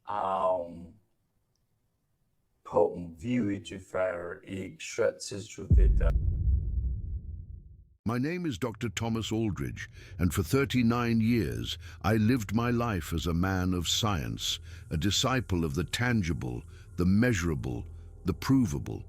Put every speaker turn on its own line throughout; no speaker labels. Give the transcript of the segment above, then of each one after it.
um, på en viewer i Schwetzesjuvita.
My name is Dr. Thomas Aldridge, and for 39 years I lived my life as a man of science, a disciple of the tangible, the measurable, the provable.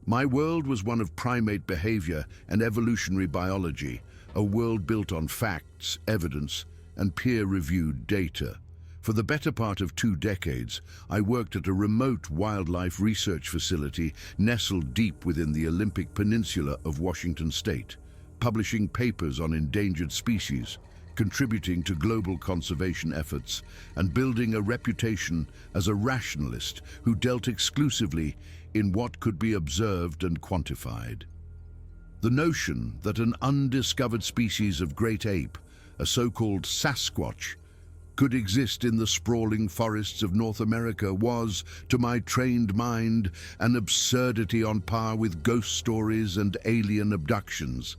My world was one of primate behavior and evolutionary biology, a world built on facts, evidence, and peer-reviewed data. For the better part of 2 decades, I worked at a remote wildlife research facility nestled deep within the Olympic Peninsula of Washington State, publishing papers on endangered species, contributing to global conservation efforts, and building a reputation as a rationalist who dealt exclusively in what could be observed and quantified. The notion that an undiscovered species of great ape, a so-called Sasquatch, could exist in the sprawling forests of North America was, to my trained mind, an absurdity on par with ghost stories and alien abductions.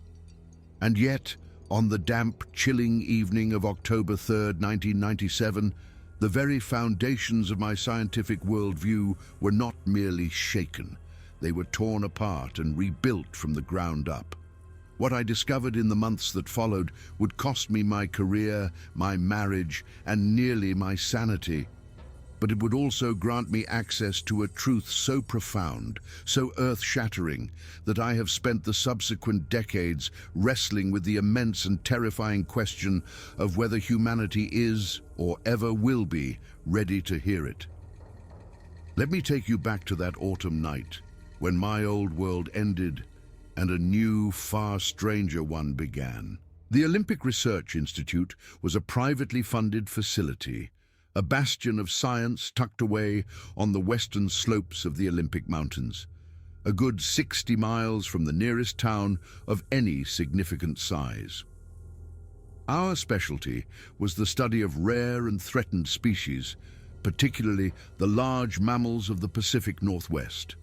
And yet, on the damp, chilling evening of October 3rd, 1997, the very foundations of my scientific worldview were not merely shaken. They were torn apart and rebuilt from the ground up. What I discovered in the months that followed would cost me my career, my marriage, and nearly my sanity. But it would also grant me access to a truth so profound, so earth-shattering, that I have spent the subsequent decades wrestling with the immense and terrifying question of whether humanity is, or ever will be, ready to hear it. Let me take you back to that autumn night, when my old world ended and a new, far stranger one began. The Olympic Research Institute was a privately funded facility, a bastion of science tucked away on the western slopes of the Olympic Mountains, a good 60 miles from the nearest town of any significant size. Our specialty was the study of rare and threatened species, particularly the large mammals of the Pacific Northwest.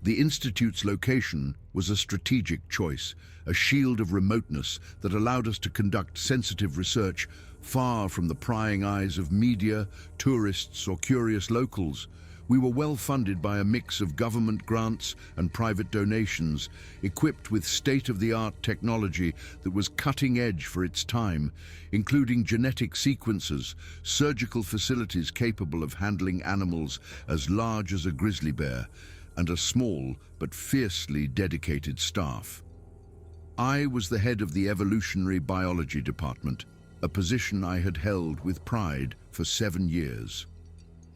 The Institute's location was a strategic choice, a shield of remoteness that allowed us to conduct sensitive research far from the prying eyes of media, tourists, or curious locals. We were well funded by a mix of government grants and private donations, equipped with state-of-the-art technology that was cutting edge for its time, including genetic sequencers, surgical facilities capable of handling animals as large as a grizzly bear, and a small but fiercely dedicated staff. I was the head of the evolutionary biology department, a position I had held with pride for 7 years.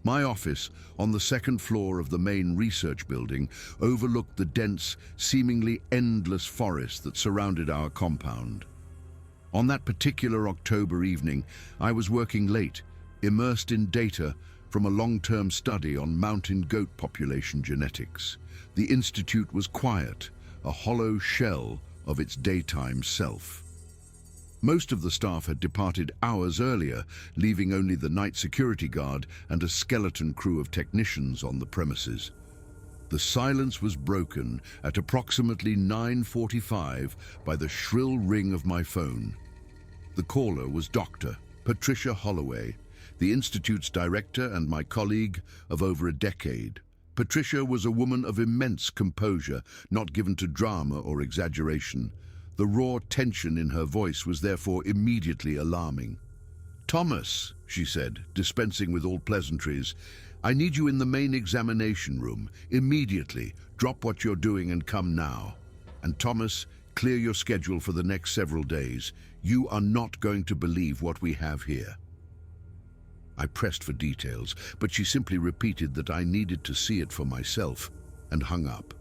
My office, on the second floor of the main research building, overlooked the dense, seemingly endless forest that surrounded our compound. On that particular October evening, I was working late, immersed in data from a long-term study on mountain goat population genetics. The Institute was quiet, a hollow shell of its daytime self. Most of the staff had departed hours earlier, leaving only the night security guard and a skeleton crew of technicians on the premises. The silence was broken at approximately 9:45 by the shrill ring of my phone. The caller was Dr. Patricia Holloway, the Institute's director and my colleague of over a decade. Patricia was a woman of immense composure, not given to drama or exaggeration. The raw tension in her voice was therefore immediately alarming. "Thomas," she said, dispensing with all pleasantries, "I need you in the main examination room, immediately. Drop what you're doing and come now. And Thomas, clear your schedule for the next several days. You are not going to believe what we have here." I pressed for details, but she simply repeated that I needed to see it for myself, and hung up.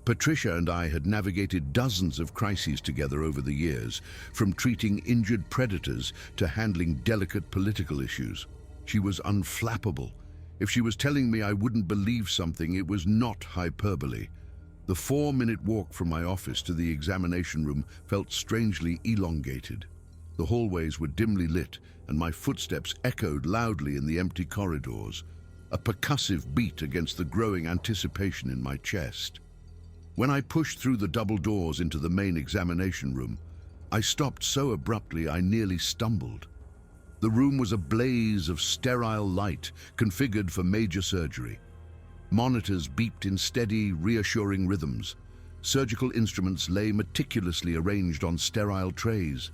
Patricia and I had navigated dozens of crises together over the years, from treating injured predators to handling delicate political issues. She was unflappable. If she was telling me I wouldn't believe something, it was not hyperbole. The 4-minute walk from my office to the examination room felt strangely elongated. The hallways were dimly lit, and my footsteps echoed loudly in the empty corridors, a percussive beat against the growing anticipation in my chest. When I pushed through the double doors into the main examination room, I stopped so abruptly I nearly stumbled. The room was a blaze of sterile light, configured for major surgery. Monitors beeped in steady, reassuring rhythms. Surgical instruments lay meticulously arranged on sterile trays.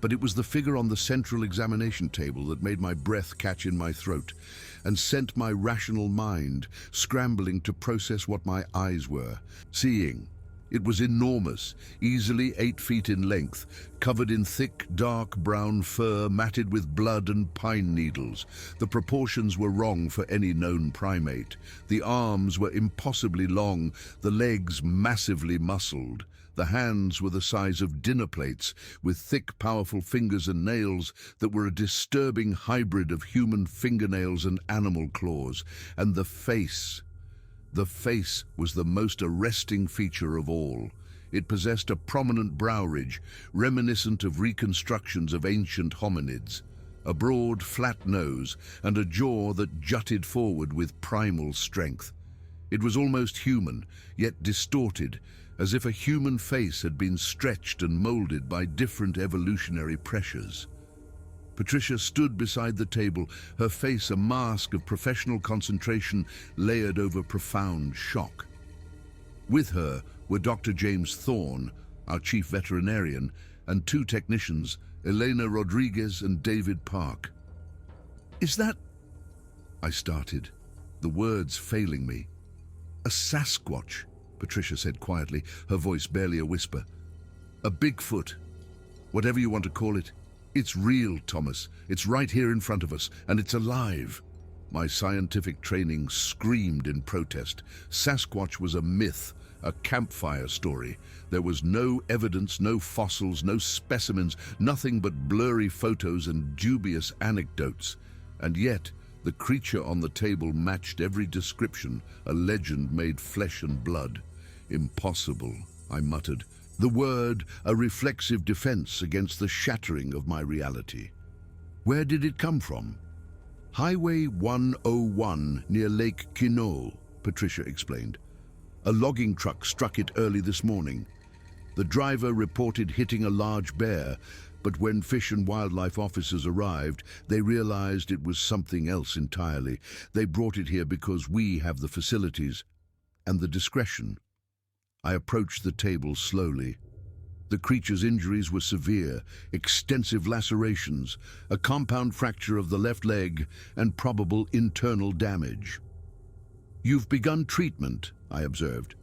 But it was the figure on the central examination table that made my breath catch in my throat and sent my rational mind scrambling to process what my eyes were seeing. It was enormous, easily 8 feet in length, covered in thick, dark brown fur matted with blood and pine needles. The proportions were wrong for any known primate. The arms were impossibly long, the legs massively muscled. The hands were the size of dinner plates, with thick, powerful fingers and nails that were a disturbing hybrid of human fingernails and animal claws. And the face was the most arresting feature of all. It possessed a prominent brow ridge, reminiscent of reconstructions of ancient hominids, a broad, flat nose, and a jaw that jutted forward with primal strength. It was almost human, yet distorted, as if a human face had been stretched and molded by different evolutionary pressures. Patricia stood beside the table, her face a mask of professional concentration layered over profound shock. With her were Dr. James Thorne, our chief veterinarian, and 2 technicians, Elena Rodriguez and David Park. "Is that—" I started, the words failing me. "A Sasquatch," Patricia said quietly, her voice barely a whisper. "A Bigfoot. Whatever you want to call it. It's real, Thomas. It's right here in front of us, and it's alive." My scientific training screamed in protest. Sasquatch was a myth, a campfire story. There was no evidence, no fossils, no specimens, nothing but blurry photos and dubious anecdotes. And yet, the creature on the table matched every description, a legend made flesh and blood. "Impossible," I muttered, the word a reflexive defense against the shattering of my reality. "Where did it come from?" "Highway 101 near Lake Quinault," Patricia explained. "A logging truck struck it early this morning. The driver reported hitting a large bear, but when Fish and Wildlife officers arrived, they realized it was something else entirely. They brought it here because we have the facilities and the discretion." I approached the table slowly. The creature's injuries were severe, extensive lacerations, a compound fracture of the left leg, and probable internal damage. "You've begun treatment," I observed.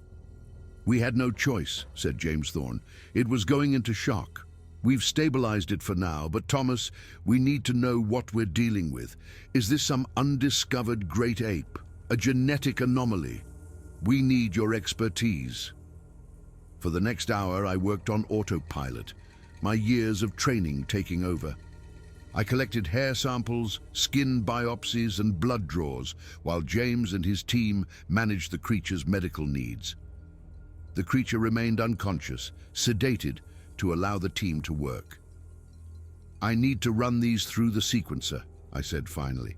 "We had no choice," said James Thorne. "It was going into shock. We've stabilized it for now, but Thomas, we need to know what we're dealing with. Is this some undiscovered great ape? A genetic anomaly? We need your expertise." For the next hour, I worked on autopilot, my years of training taking over. I collected hair samples, skin biopsies, and blood draws, while James and his team managed the creature's medical needs. The creature remained unconscious, sedated, to allow the team to work. "I need to run these through the sequencer," I said finally.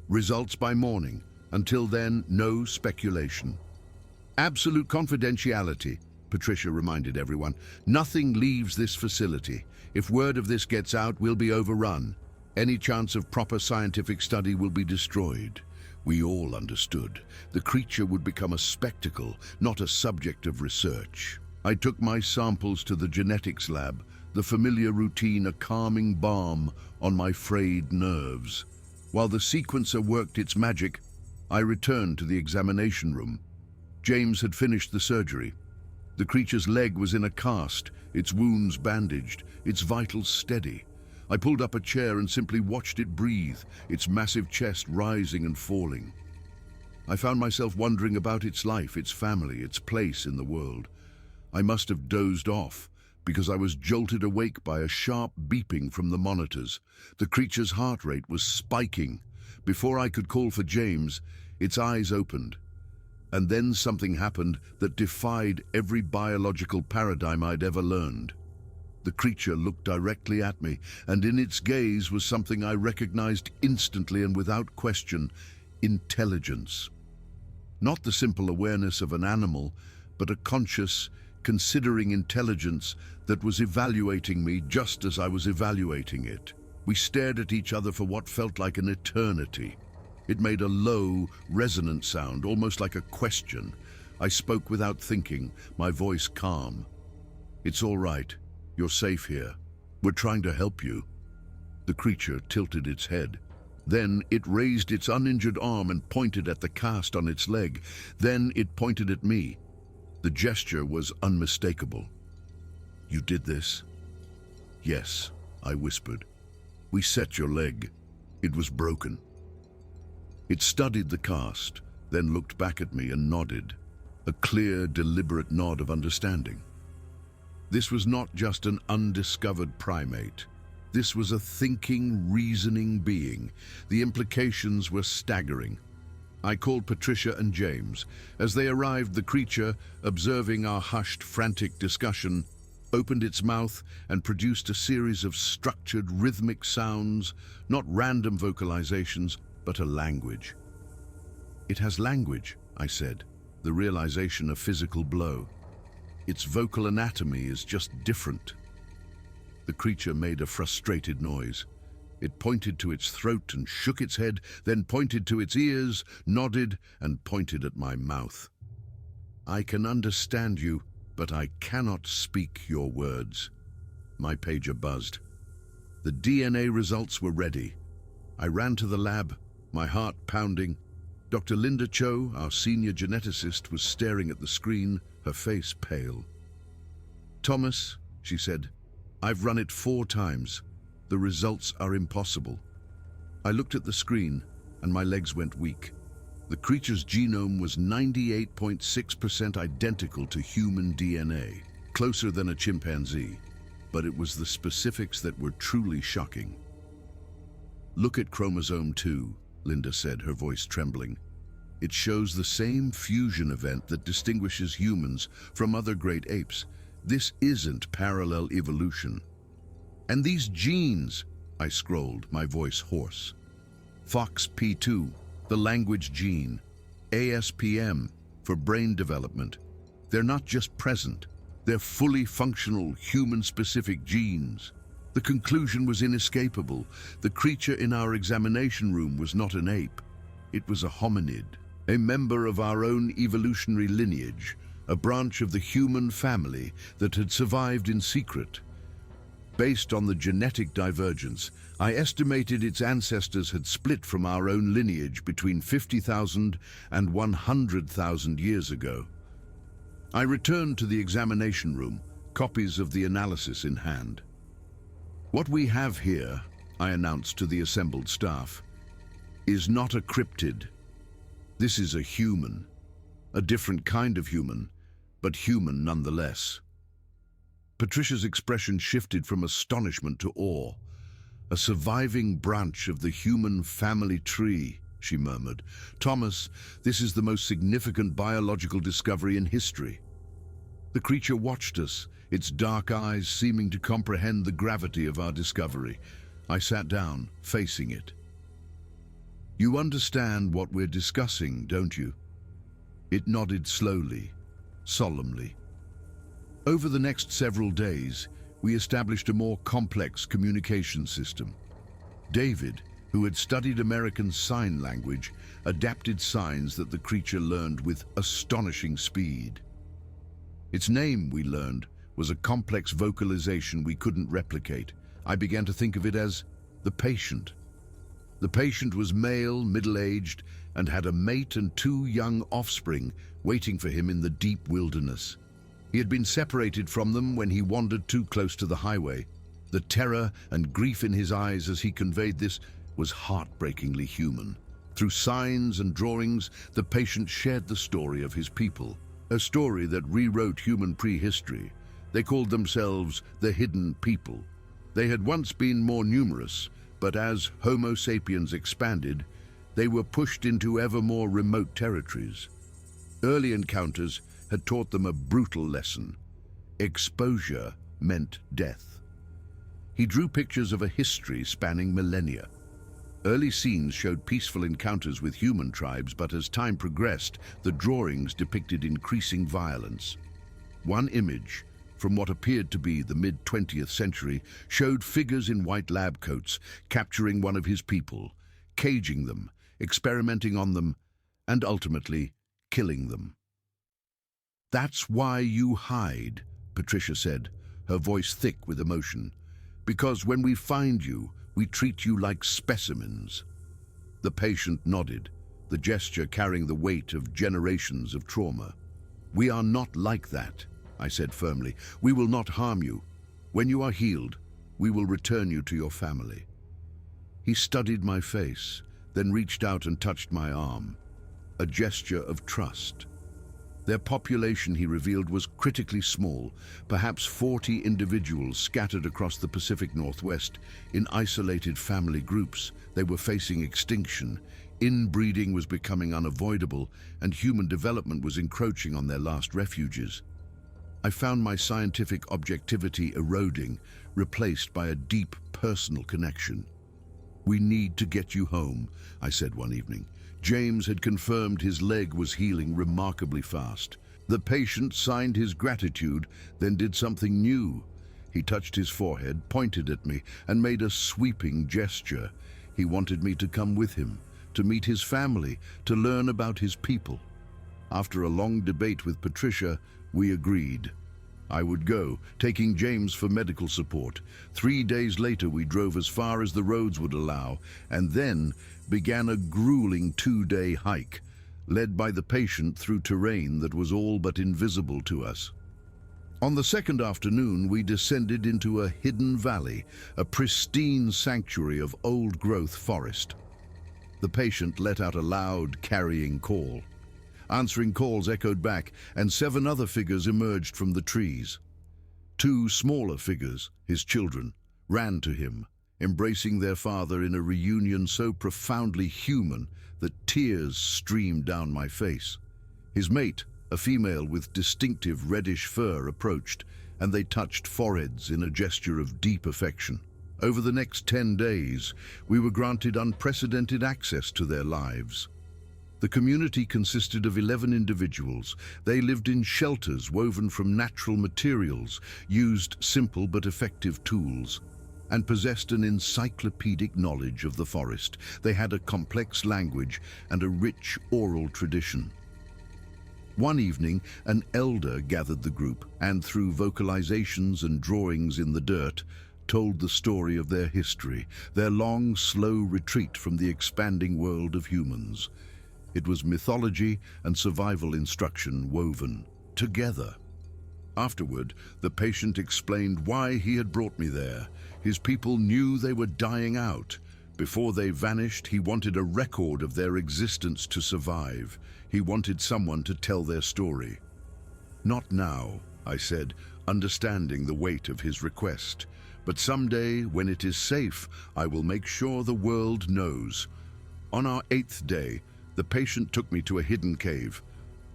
"Results by morning. Until then, no speculation." "Absolute confidentiality," Patricia reminded everyone. "Nothing leaves this facility. If word of this gets out, we'll be overrun. Any chance of proper scientific study will be destroyed." We all understood. The creature would become a spectacle, not a subject of research. I took my samples to the genetics lab, the familiar routine a calming balm on my frayed nerves. While the sequencer worked its magic, I returned to the examination room. James had finished the surgery. The creature's leg was in a cast, its wounds bandaged, its vitals steady. I pulled up a chair and simply watched it breathe, its massive chest rising and falling. I found myself wondering about its life, its family, its place in the world. I must have dozed off, because I was jolted awake by a sharp beeping from the monitors. The creature's heart rate was spiking. Before I could call for James, its eyes opened. And then something happened that defied every biological paradigm I'd ever learned. The creature looked directly at me, and in its gaze was something I recognized instantly and without question: intelligence. Not the simple awareness of an animal, but a conscious, considering intelligence that was evaluating me just as I was evaluating it. We stared at each other for what felt like an eternity. It made a low, resonant sound, almost like a question. I spoke without thinking, my voice calm. "It's all right. You're safe here. We're trying to help you." The creature tilted its head. Then it raised its uninjured arm and pointed at the cast on its leg. Then it pointed at me. The gesture was unmistakable. "You did this?" "Yes," I whispered. "We set your leg. It was broken." It studied the cast, then looked back at me and nodded, a clear, deliberate nod of understanding. This was not just an undiscovered primate. This was a thinking, reasoning being. The implications were staggering. I called Patricia and James. As they arrived, the creature, observing our hushed, frantic discussion, opened its mouth and produced a series of structured, rhythmic sounds, not random vocalizations, but a language. "It has language," I said, the realization a physical blow. "Its vocal anatomy is just different." The creature made a frustrated noise. It pointed to its throat and shook its head, then pointed to its ears, nodded, and pointed at my mouth. "I can understand you, but I cannot speak your words." My pager buzzed. The DNA results were ready. I ran to the lab, my heart pounding. Dr. Linda Cho, our senior geneticist, was staring at the screen, her face pale. "Thomas," she said, "I've run it 4 times. The results are impossible." I looked at the screen, and my legs went weak. The creature's genome was 98.6% identical to human DNA, closer than a chimpanzee, but it was the specifics that were truly shocking. "Look at chromosome 2, Linda said, her voice trembling. "It shows the same fusion event that distinguishes humans from other great apes. This isn't parallel evolution." "And these genes," I scrolled, my voice hoarse. "FOXP2, the language gene, ASPM, for brain development. They're not just present, they're fully functional, human-specific genes." The conclusion was inescapable. The creature in our examination room was not an ape. It was a hominid, a member of our own evolutionary lineage, a branch of the human family that had survived in secret. Based on the genetic divergence, I estimated its ancestors had split from our own lineage between 50,000 and 100,000 years ago. I returned to the examination room, copies of the analysis in hand. "What we have here," I announced to the assembled staff, "is not a cryptid. This is a human, a different kind of human, but human nonetheless." Patricia's expression shifted from astonishment to awe. "A surviving branch of the human family tree," she murmured. "Thomas, this is the most significant biological discovery in history." The creature watched us, its dark eyes seeming to comprehend the gravity of our discovery. I sat down, facing it. "You understand what we're discussing, don't you?" It nodded slowly, solemnly. Over the next several days, we established a more complex communication system. David, who had studied American Sign Language, adapted signs that the creature learned with astonishing speed. Its name, we learned, was a complex vocalization we couldn't replicate. I began to think of it as the patient. The patient was male, middle-aged, and had a mate and 2 young offspring waiting for him in the deep wilderness. He had been separated from them when he wandered too close to the highway. The terror and grief in his eyes as he conveyed this was heartbreakingly human. Through signs and drawings, the patient shared the story of his people, a story that rewrote human prehistory. They called themselves the Hidden People. They had once been more numerous, but as Homo sapiens expanded, they were pushed into ever more remote territories. Early encounters had taught them a brutal lesson. Exposure meant death. He drew pictures of a history spanning millennia. Early scenes showed peaceful encounters with human tribes, but as time progressed, the drawings depicted increasing violence. One image, from what appeared to be the mid-20th century, showed figures in white lab coats capturing one of his people, caging them, experimenting on them, and ultimately killing them. "That's why you hide," Patricia said, her voice thick with emotion. "Because when we find you, we treat you like specimens." The patient nodded, the gesture carrying the weight of generations of trauma. "We are not like that," I said firmly. "We will not harm you. When you are healed, we will return you to your family." He studied my face, then reached out and touched my arm, a gesture of trust. Their population, he revealed, was critically small, perhaps 40 individuals scattered across the Pacific Northwest in isolated family groups. They were facing extinction. Inbreeding was becoming unavoidable, and human development was encroaching on their last refuges. I found my scientific objectivity eroding, replaced by a deep personal connection. "We need to get you home," I said one evening. James had confirmed his leg was healing remarkably fast. The patient signed his gratitude, then did something new. He touched his forehead, pointed at me, and made a sweeping gesture. He wanted me to come with him, to meet his family, to learn about his people. After a long debate with Patricia, we agreed. I would go, taking James for medical support. 3 days later, we drove as far as the roads would allow, and then began a grueling 2-day hike, led by the patient through terrain that was all but invisible to us. On the second afternoon, we descended into a hidden valley, a pristine sanctuary of old-growth forest. The patient let out a loud, carrying call. Answering calls echoed back, and 7 other figures emerged from the trees. 2 smaller figures, his children, ran to him, embracing their father in a reunion so profoundly human that tears streamed down my face. His mate, a female with distinctive reddish fur, approached, and they touched foreheads in a gesture of deep affection. Over the next 10 days, we were granted unprecedented access to their lives. The community consisted of 11 individuals. They lived in shelters woven from natural materials, used simple but effective tools, and possessed an encyclopedic knowledge of the forest. They had a complex language and a rich oral tradition. One evening, an elder gathered the group and, through vocalizations and drawings in the dirt, told the story of their history, their long, slow retreat from the expanding world of humans. It was mythology and survival instruction woven together. Afterward, the patient explained why he had brought me there. His people knew they were dying out. Before they vanished, he wanted a record of their existence to survive. He wanted someone to tell their story. "Not now," I said, understanding the weight of his request. "But someday, when it is safe, I will make sure the world knows." On our 8th day, the patient took me to a hidden cave.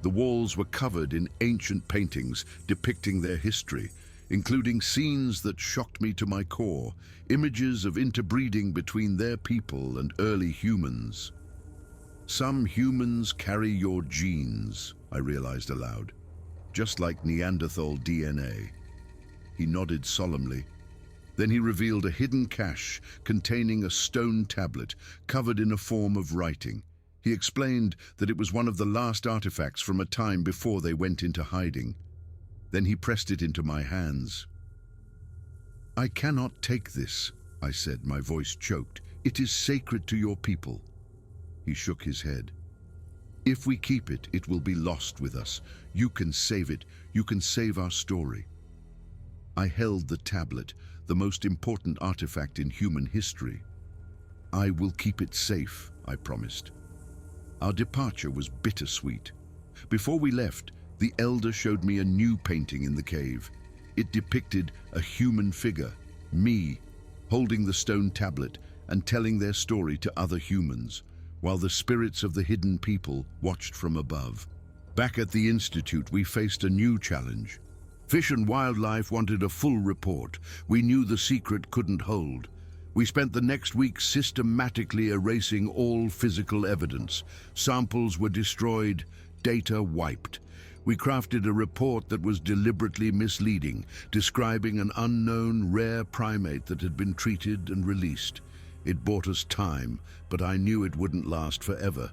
The walls were covered in ancient paintings depicting their history, including scenes that shocked me to my core, images of interbreeding between their people and early humans. "Some humans carry your genes," I realized aloud, "just like Neanderthal DNA." He nodded solemnly. Then he revealed a hidden cache containing a stone tablet covered in a form of writing. He explained that it was one of the last artifacts from a time before they went into hiding. Then he pressed it into my hands. "I cannot take this," I said, my voice choked. "It is sacred to your people." He shook his head. "If we keep it, it will be lost with us. You can save it. You can save our story." I held the tablet, the most important artifact in human history. "I will keep it safe," I promised. Our departure was bittersweet. Before we left, the elder showed me a new painting in the cave. It depicted a human figure, me, holding the stone tablet and telling their story to other humans, while the spirits of the hidden people watched from above. Back at the Institute, we faced a new challenge. Fish and Wildlife wanted a full report. We knew the secret couldn't hold. We spent the next week systematically erasing all physical evidence. Samples were destroyed, data wiped. We crafted a report that was deliberately misleading, describing an unknown rare primate that had been treated and released. It bought us time, but I knew it wouldn't last forever.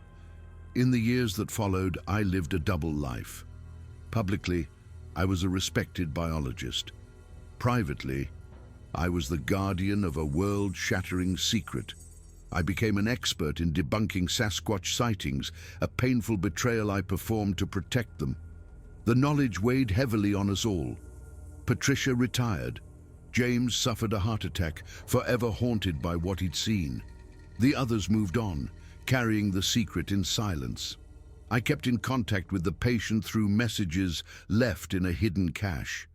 In the years that followed, I lived a double life. Publicly, I was a respected biologist. Privately, I was the guardian of a world-shattering secret. I became an expert in debunking Sasquatch sightings, a painful betrayal I performed to protect them. The knowledge weighed heavily on us all. Patricia retired. James suffered a heart attack, forever haunted by what he'd seen. The others moved on, carrying the secret in silence. I kept in contact with the patient through messages left in a hidden cache.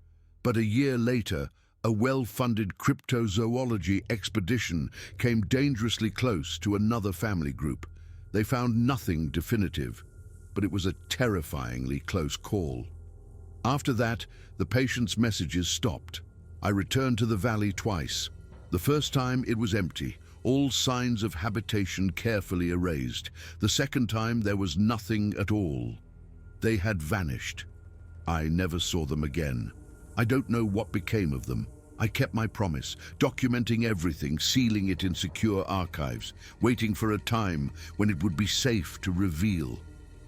But a year later, a well-funded cryptozoology expedition came dangerously close to another family group. They found nothing definitive, but it was a terrifyingly close call. After that, the patient's messages stopped. I returned to the valley twice. The first time it was empty, all signs of habitation carefully erased. The second time there was nothing at all. They had vanished. I never saw them again. I don't know what became of them. I kept my promise, documenting everything, sealing it in secure archives, waiting for a time when it would be safe to reveal.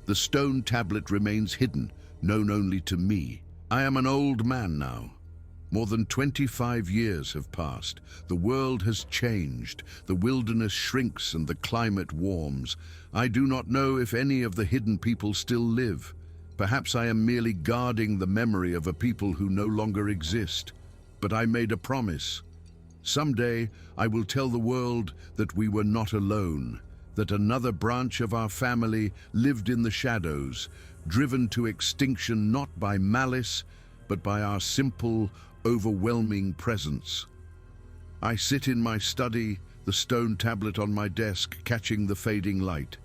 The stone tablet remains hidden, known only to me. I am an old man now. More than 25 years have passed. The world has changed. The wilderness shrinks and the climate warms. I do not know if any of the hidden people still live. Perhaps I am merely guarding the memory of a people who no longer exist. But I made a promise. Someday I will tell the world that we were not alone, that another branch of our family lived in the shadows, driven to extinction not by malice, but by our simple, overwhelming presence. I sit in my study, the stone tablet on my desk, catching the fading light.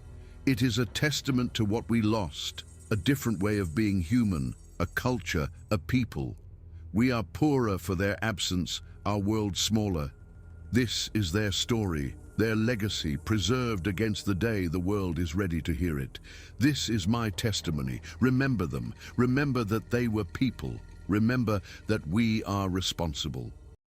It is a testament to what we lost, a different way of being human, a culture, a people. We are poorer for their absence, our world smaller. This is their story, their legacy, preserved against the day the world is ready to hear it. This is my testimony. Remember them. Remember that they were people. Remember that we are responsible.